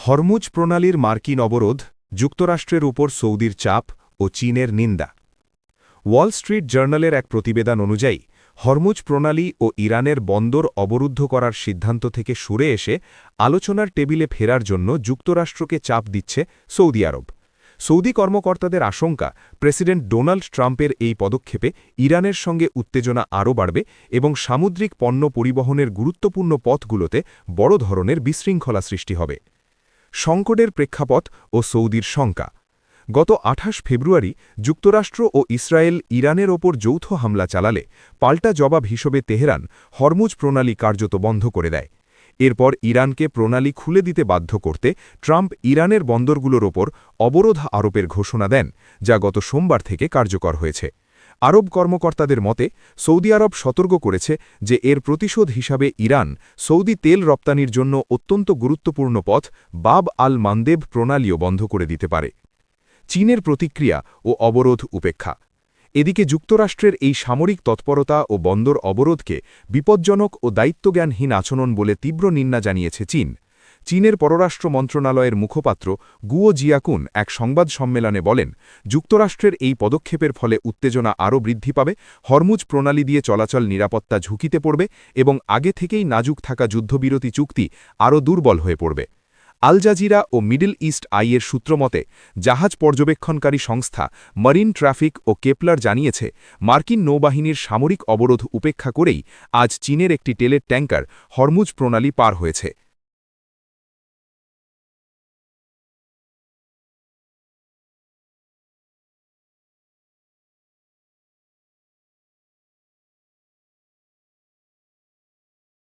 Hormuz প্রণালীর মার্কিন অবরোধ, যুক্তরাষ্ট্রের উপর সৌদির চাপ ও চীনের নিন্দা। ওয়াল স্ট্রিট জার্নালের এক প্রতিবেদন অনুযায়ী হরমুজ প্রণালী ও ইরানের বন্দর অবরুদ্ধ করার সিদ্ধান্ত থেকে সরে এসে আলোচনার টেবিলে ফেরার জন্য যুক্তরাষ্ট্রকে চাপ দিচ্ছে সৌদি আরব। সৌদি কর্মকর্তাদের আশঙ্কা, প্রেসিডেন্ট ডোনাল্ড ট্রাম্পের এই পদক্ষেপে ইরানের সঙ্গে উত্তেজনা আরও বাড়বে এবং সামুদ্রিক পণ্য পরিবহনের গুরুত্বপূর্ণ পথগুলোতে বড় ধরনের বিশৃঙ্খলা সৃষ্টি হবে। সংকটের প্রেক্ষাপট ও সৌদির শঙ্কা। গত ২৮ ফেব্রুয়ারি যুক্তরাষ্ট্র ও ইসরায়েল ইরানের ওপর যৌথ হামলা চালালে পাল্টা জবাব হিসেবে তেহরান হরমুজ প্রণালী কার্যত বন্ধ করে দেয়। এরপর ইরানকে প্রণালী খুলে দিতে বাধ্য করতে ট্রাম্প ইরানের বন্দরগুলোর ওপর অবরোধ আরোপের ঘোষণা দেন, যা গত সোমবার থেকে কার্যকর হয়েছে। আরব কর্মকর্তাদের মতে সৌদি আরব সতর্ক করেছে যে এর প্রতিশোধ হিসাবে ইরান সৌদি তেল রপ্তানির জন্য অত্যন্ত গুরুত্বপূর্ণ পথ বাব আল মান্দেব প্রণালীও বন্ধ করে দিতে পারে। চীনের প্রতিক্রিয়া ও অবরোধ উপেক্ষা। এদিকে যুক্তরাষ্ট্রের এই সামরিক তৎপরতা ও বন্দর অবরোধকে বিপজ্জনক ও দায়িত্বজ্ঞানহীন আচরণ বলে তীব্র নিন্দা জানিয়েছে চীন। চীনের পররাষ্ট্র মন্ত্রণালয়ের মুখপাত্র গুয়ো জিয়াকুন এক সংবাদ সম্মেলনে বলেন, যুক্তরাষ্ট্রের এই পদক্ষেপের ফলে উত্তেজনা আরও বৃদ্ধি পাবে, হরমুজ প্রণালী দিয়ে চলাচল নিরাপত্তা ঝুঁকিতে পড়বে এবং আগে থেকেই নাজুক থাকা যুদ্ধবিরতি চুক্তি আরও দুর্বল হয়ে পড়বে। আল জাজিরা ও মিডল ইস্ট আইয়ের সূত্রমতে জাহাজ পর্যবেক্ষণকারী সংস্থা মারিন ট্রাফিক ও কেপলার জানিয়েছে, মার্কিন নৌবাহিনীর সামরিক অবরোধ উপেক্ষা করেই আজ চীনের একটি তেলের ট্যাঙ্কার হরমুজ প্রণালী পার হয়েছে।